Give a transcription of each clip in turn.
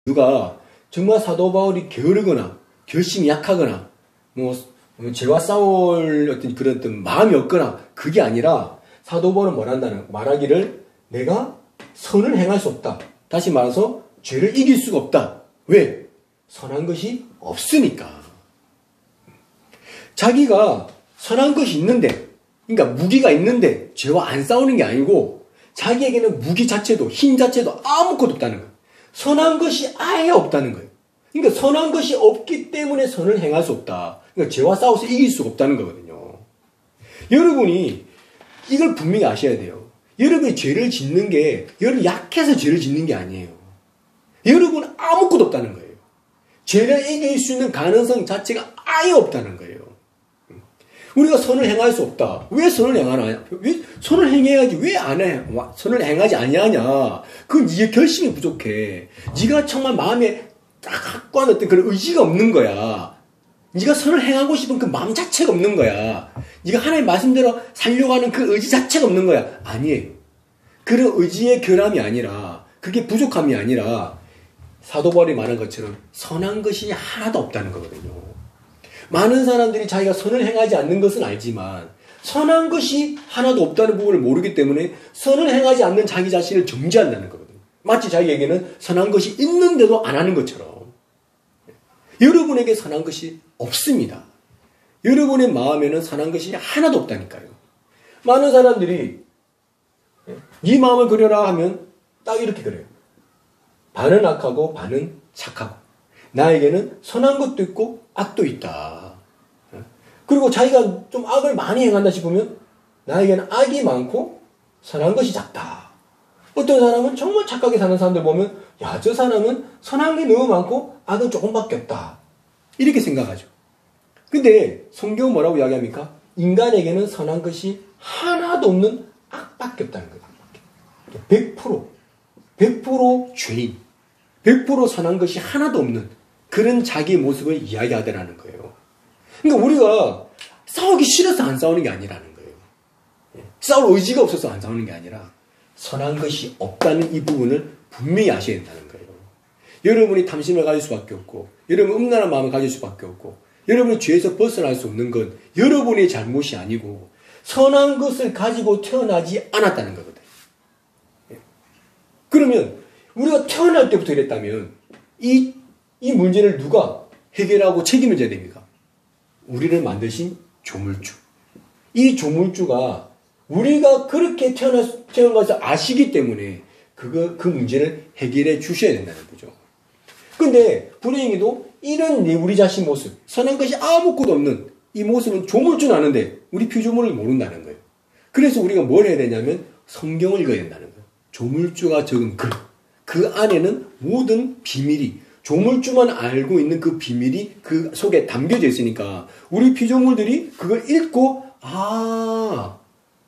누가 정말 사도 바울이 게으르거나 결심이 약하거나 죄와 싸울 어떤 마음이 없거나 그게 아니라 사도 바울은 말하기를 내가 선을 행할 수 없다. 다시 말해서 죄를 이길 수가 없다. 왜? 선한 것이 없으니까. 자기가 선한 것이 있는데, 그러니까 무기가 있는데 죄와 안 싸우는 게 아니고 자기에게는 무기 자체도 힘 자체도 아무것도 없다는 거예요. 선한 것이 아예 없다는 거예요. 그러니까 선한 것이 없기 때문에 선을 행할 수 없다. 그러니까 죄와 싸워서 이길 수가 없다는 거거든요. 여러분이 이걸 분명히 아셔야 돼요. 여러분이 죄를 짓는 게 여러분 약해서 죄를 짓는 게 아니에요. 여러분은 아무것도 없다는 거예요. 죄를 이길 수 있는 가능성 자체가 아예 없다는 거예요. 우리가 선을 행할 수 없다. 왜 선을 행하냐? 왜 선을 행해야지 왜 안 해? 선을 행하지 아니하냐? 그건 네가 결심이 부족해. 네가 정말 마음에 딱 확고한 어떤 그런 의지가 없는 거야. 네가 선을 행하고 싶은 그 마음 자체가 없는 거야. 네가 하나님 말씀대로 살려고 하는 그 의지 자체가 없는 거야. 아니에요. 그런 의지의 결함이 아니라, 그게 부족함이 아니라 사도 바울이 말한 것처럼 선한 것이 하나도 없다는 거거든요. 많은 사람들이 자기가 선을 행하지 않는 것은 알지만 선한 것이 하나도 없다는 부분을 모르기 때문에 선을 행하지 않는 자기 자신을 정죄한다는 거거든요. 마치 자기에게는 선한 것이 있는데도 안 하는 것처럼. 여러분에게 선한 것이 없습니다. 여러분의 마음에는 선한 것이 하나도 없다니까요. 많은 사람들이 네 마음을 그려라 하면 딱 이렇게 그려요. 반은 악하고 반은 착하고 나에게는 선한 것도 있고 악도 있다. 그리고 자기가 좀 악을 많이 행한다 싶으면 나에게는 악이 많고 선한 것이 작다. 어떤 사람은 정말 착하게 사는 사람들 보면 야, 저 사람은 선한 게 너무 많고 악은 조금밖에 없다. 이렇게 생각하죠. 근데 성경은 뭐라고 이야기합니까? 인간에게는 선한 것이 하나도 없는 악밖에 없다는 거예요. 100% 죄인, 100% 선한 것이 하나도 없는 그런 자기의 모습을 이야기하더라는 거예요. 그러니까 우리가 싸우기 싫어서 안 싸우는 게 아니라는 거예요. 싸울 의지가 없어서 안 싸우는 게 아니라 선한 것이 없다는 이 부분을 분명히 아셔야 된다는 거예요. 여러분이 탐심을 가질 수밖에 없고 여러분 음란한 마음을 가질 수밖에 없고 여러분이 죄에서 벗어날 수 없는 건 여러분의 잘못이 아니고 선한 것을 가지고 태어나지 않았다는 거거든요. 그러면 우리가 태어날 때부터 이랬다면 이 문제를 누가 해결하고 책임을 져야 됩니까? 우리를 만드신 조물주. 이 조물주가 우리가 그렇게 태어난 것을 아시기 때문에 그 문제를 해결해 주셔야 된다는 거죠. 근데 불행히도 이런 우리 자신 모습, 선한 것이 아무것도 없는 이 모습은 조물주는 아는데 우리 피조물을 모른다는 거예요. 그래서 우리가 뭘 해야 되냐면 성경을 읽어야 된다는 거예요. 조물주가 적은 글. 그 안에는 모든 비밀이 조물주만 알고 있는 그 비밀이 그 속에 담겨져 있으니까 우리 피조물들이 그걸 읽고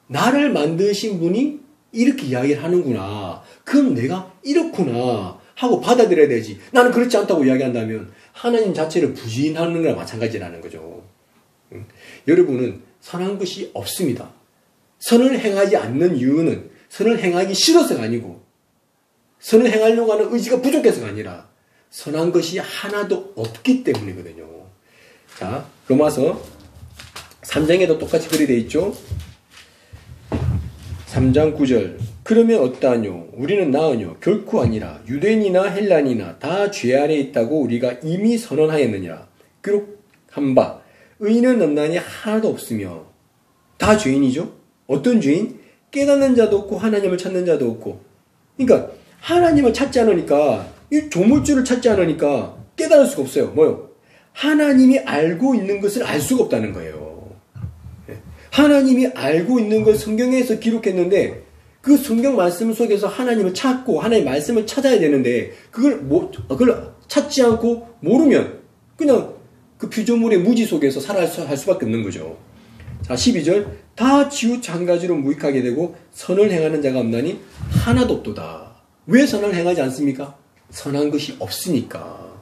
나를 만드신 분이 이렇게 이야기를 하는구나. 그럼 내가 이렇구나 하고 받아들여야 되지. 나는 그렇지 않다고 이야기한다면 하나님 자체를 부인하는 거랑 마찬가지라는 거죠. 여러분은 선한 것이 없습니다. 선을 행하지 않는 이유는 선을 행하기 싫어서가 아니고 선을 행하려고 하는 의지가 부족해서가 아니라 선한 것이 하나도 없기 때문이거든요. 자, 로마서 3장에도 똑같이 글이 되어 있죠. 3장 9절. 그러면 어떠하뇨? 우리는 나으뇨? 결코 아니라 유대인이나 헬란이나 다 죄 아래에 있다고 우리가 이미 선언하였느니라. 기록한 바 의인은 없나니 하나도 없으며 다 죄인이죠. 어떤 죄인? 깨닫는 자도 없고 하나님을 찾는 자도 없고. 그러니까 하나님을 찾지 않으니까 이 조물주를 찾지 않으니까 깨달을 수가 없어요. 뭐요? 하나님이 알고 있는 것을 알 수가 없다는 거예요. 하나님이 알고 있는 걸 성경에서 기록했는데 그 성경 말씀 속에서 하나님을 찾고 하나님의 말씀을 찾아야 되는데 그걸 찾지 않고 모르면 그냥 그 피조물의 무지 속에서 살아갈 수밖에 없는 거죠. 자, 12절. 다 지우쳐 한 가지로 무익하게 되고 선을 행하는 자가 없나니 하나도 없도다. 왜 선을 행하지 않습니까? 선한 것이 없으니까.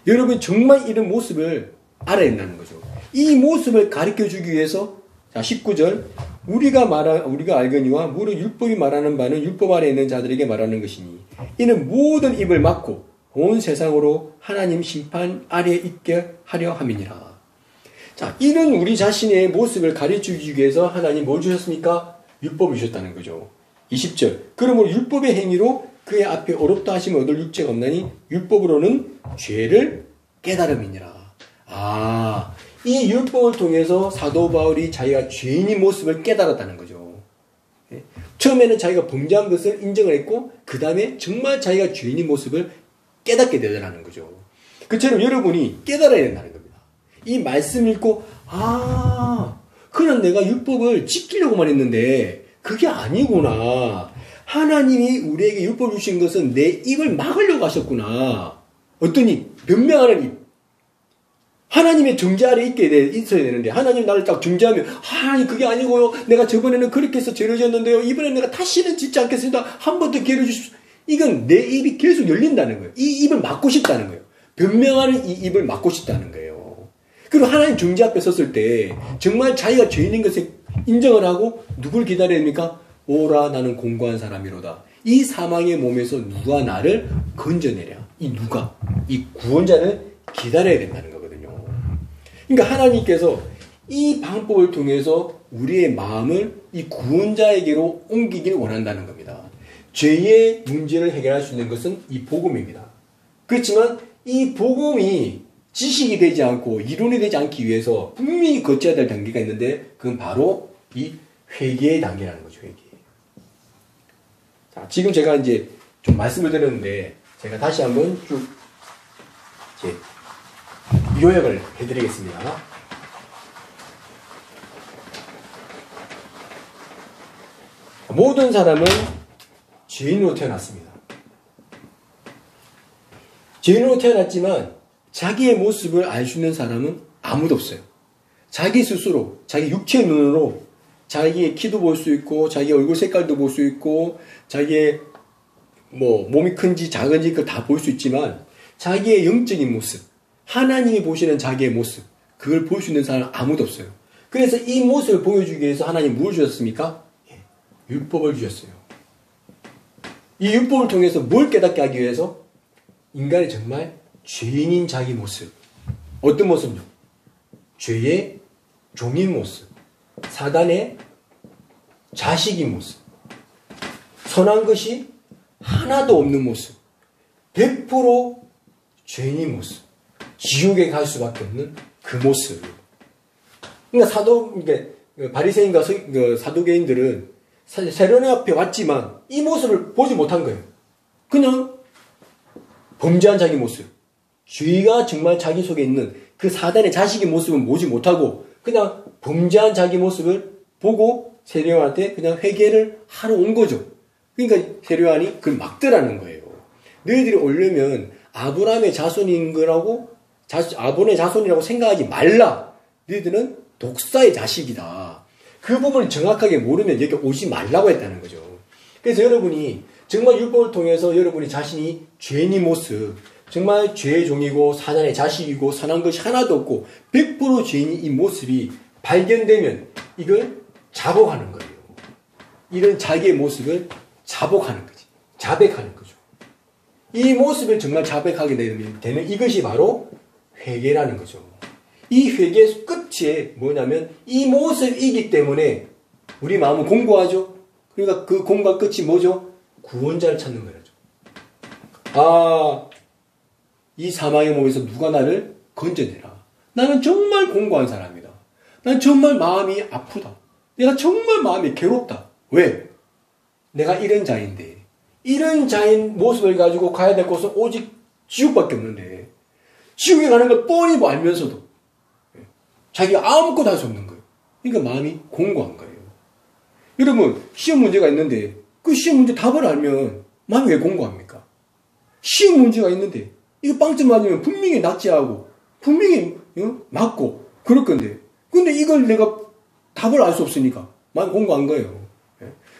여러분 정말 이런 모습을 알아야 된다는 거죠. 이 모습을 가르쳐 주기 위해서 자 19절 우리가 알거니와 무릇 율법이 말하는 바는 율법 아래 있는 자들에게 말하는 것이니 이는 모든 입을 막고 온 세상으로 하나님 심판 아래에 있게 하려 함이니라. 자, 이런 우리 자신의 모습을 가르쳐주기 위해서 하나님 뭘 주셨습니까? 율법을 주셨다는 거죠. 20절. 그러므로 율법의 행위로 그의 앞에 어렵다 하시면 얻을 육체가 없나니 율법으로는 죄를 깨달음이니라. 아, 이 율법을 통해서 사도 바울이 자기가 죄인의 모습을 깨달았다는 거죠. 처음에는 자기가 범죄한 것을 인정을 했고 그 다음에 정말 자기가 죄인의 모습을 깨닫게 되더라는 거죠. 그처럼 여러분이 깨달아야 된다는 겁니다. 이 말씀 읽고 그냥 내가 율법을 지키려고만 했는데 그게 아니구나. 하나님이 우리에게 율법 주신 것은 내 입을 막으려고 하셨구나. 어떤 입? 변명하는 입. 하나님의 정죄 아래 있어야 되는데 하나님 나를 딱 정죄하면 하나님 그게 아니고요. 내가 저번에는 그렇게 해서 죄를 지었는데요. 이번엔 내가 다시는 짓지 않겠습니다. 한 번 더 기회를 주십시오. 이건 내 입이 계속 열린다는 거예요. 이 입을 막고 싶다는 거예요. 변명하는 이 입을 막고 싶다는 거예요. 그리고 하나님 정죄 앞에 섰을 때 정말 자기가 죄인인 것을 인정을 하고 누굴 기다려야 됩니까? 오라 나는 공고한 사람이로다. 이 사망의 몸에서 누가 나를 건져내랴. 이 누가? 이 구원자를 기다려야 된다는 거거든요. 그러니까 하나님께서 이 방법을 통해서 우리의 마음을 이 구원자에게로 옮기길 원한다는 겁니다. 죄의 문제를 해결할 수 있는 것은 이 복음입니다. 그렇지만 이 복음이 지식이 되지 않고 이론이 되지 않기 위해서 분명히 거쳐야 될 단계가 있는데 그건 바로 이 회개의 단계라는 거죠. 회개. 자, 지금 제가 이제 좀 말씀을 드렸는데 제가 다시 한번 쭉 이제 요약을 해드리겠습니다. 모든 사람은 죄인으로 태어났습니다. 죄인으로 태어났지만 자기의 모습을 알 수 있는 사람은 아무도 없어요. 자기 스스로, 자기 육체의 눈으로 자기의 키도 볼 수 있고, 자기의 얼굴 색깔도 볼 수 있고, 자기의 몸이 큰지 작은지 그걸 다 볼 수 있지만, 자기의 영적인 모습, 하나님이 보시는 자기의 모습, 그걸 볼 수 있는 사람은 아무도 없어요. 그래서 이 모습을 보여주기 위해서 하나님 뭘 주셨습니까? 율법을 주셨어요. 이 율법을 통해서 뭘 깨닫게 하기 위해서? 인간이 정말 죄인인 자기 모습. 어떤 모습요? 죄의 종인 모습. 사단의 자식인 모습. 선한 것이 하나도 없는 모습. 100% 죄인인 모습. 지옥에 갈 수밖에 없는 그 모습. 그러니까 바리새인과 사두개인들은 세례 앞에 왔지만 이 모습을 보지 못한 거예요. 그냥 범죄한 자기 모습. 죄가 정말 자기 속에 있는 그 사단의 자식의 모습은 보지 못하고 그냥 범죄한 자기 모습을 보고 세례요한한테 그냥 회개를 하러 온 거죠. 그러니까 세례요한이 그걸 막더라는 거예요. 너희들이 오려면 아브라함의 자손인 거라고 아브라함의 자손이라고 생각하지 말라. 너희들은 독사의 자식이다. 그 부분을 정확하게 모르면 여기 오지 말라고 했다는 거죠. 그래서 여러분이 정말 율법을 통해서 여러분이 자신이 죄인의 모습, 정말 죄의 종이고 사단의 자식이고 선한 것이 하나도 없고 100% 죄인이 이 모습이 발견되면 이걸 자복하는 거예요. 이런 자기의 모습을 자복하는 거지. 자백하는 거죠. 이 모습을 정말 자백하게 되는 이것이 바로 회개라는 거죠. 이 회개의 끝이 뭐냐면 이 모습이기 때문에 우리 마음은 공고하죠. 그러니까 그 공고한 끝이 뭐죠? 구원자를 찾는 거죠. 이 사망의 몸에서 누가 나를 건져내라. 나는 정말 공고한 사람이다. 난 정말 마음이 아프다. 내가 정말 마음이 괴롭다. 왜? 내가 이런 자인데 이런 자인 모습을 가지고 가야 될 곳은 오직 지옥밖에 없는데 지옥에 가는 걸 뻔히 알면서도 자기가 아무것도 할 수 없는 거예요. 그러니까 마음이 공고한 거예요. 여러분 시험 문제가 있는데 그 시험 문제 답을 알면 마음이 왜 공고합니까? 시험 문제가 있는데 이거 빵점 맞으면 분명히 납치하고 분명히 맞고 그럴 건데 근데 이걸 내가 답을 알 수 없으니까 마음이 공고한 거예요.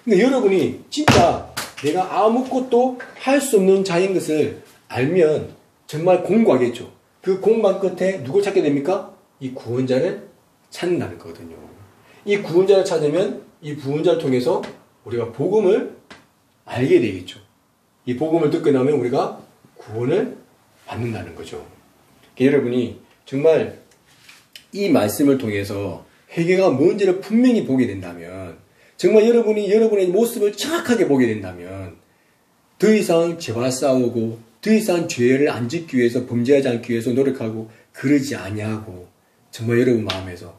그러니까 여러분이 진짜 내가 아무것도 할 수 없는 자인 것을 알면 정말 공고하겠죠. 그 공고한 끝에 누굴 찾게 됩니까? 이 구원자를 찾는다는 거거든요. 이 구원자를 찾으면 이 구원자를 통해서 우리가 복음을 알게 되겠죠. 이 복음을 듣고 나면 우리가 구원을 받는다는 거죠. 여러분이 정말 이 말씀을 통해서 회개가 뭔지를 분명히 보게 된다면, 정말 여러분이 여러분의 모습을 정확하게 보게 된다면 더 이상 죄와 싸우고 더 이상 죄를 안 짓기 위해서, 범죄하지 않기 위해서 노력하고 그러지 아니하고 정말 여러분 마음에서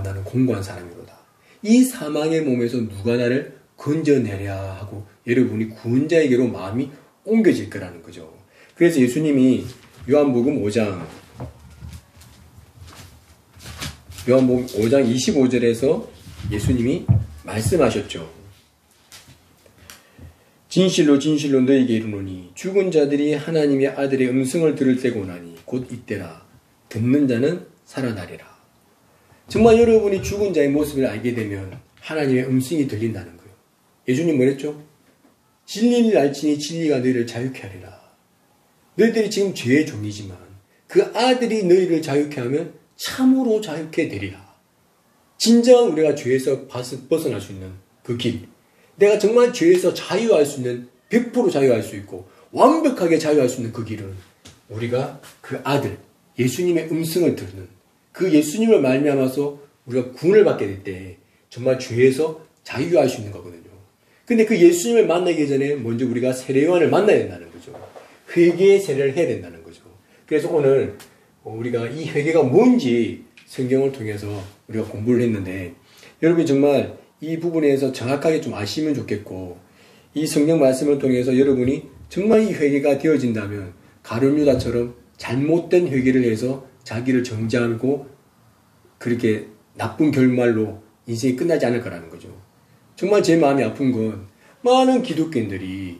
나는 공고한 사람이로다. 이 사망의 몸에서 누가 나를 건져내랴 하고 여러분이 구원자에게로 마음이 옮겨질 거라는 거죠. 그래서 예수님이 요한복음 5장 25절에서 예수님이 말씀하셨죠. 진실로 진실로 너희에게 이르노니 죽은 자들이 하나님의 아들의 음성을 들을 때가 오나니 곧 이때라. 듣는 자는 살아나리라. 정말 여러분이 죽은 자의 모습을 알게 되면 하나님의 음성이 들린다는 거예요. 예수님 뭐랬죠? 진리를 알지니 진리가 너희를 자유케 하리라. 너희들이 지금 죄의 종이지만 그 아들이 너희를 자유케 하면 참으로 자유케 되리라. 진정 우리가 죄에서 벗어날 수 있는 그 길, 내가 정말 죄에서 자유할 수 있는 100% 자유할 수 있고 완벽하게 자유할 수 있는 그 길은 우리가 그 아들 예수님의 음성을 듣는 그 예수님을 말미암아서 우리가 구원을 받게 될 때 정말 죄에서 자유할 수 있는 거거든요. 근데 그 예수님을 만나기 전에 먼저 우리가 세례요한을 만나야 된다는 거죠. 회개의 세례를 해야 된다는 거죠. 그래서 오늘 우리가 이 회개가 뭔지 성경을 통해서 우리가 공부를 했는데, 여러분이 정말 이 부분에서 정확하게 좀 아시면 좋겠고, 이 성경 말씀을 통해서 여러분이 정말 이 회개가 되어진다면 가룟 유다처럼 잘못된 회개를 해서 자기를 정죄하고 그렇게 나쁜 결말로 인생이 끝나지 않을 거라는 거죠. 정말 제 마음이 아픈 건 많은 기독교인들이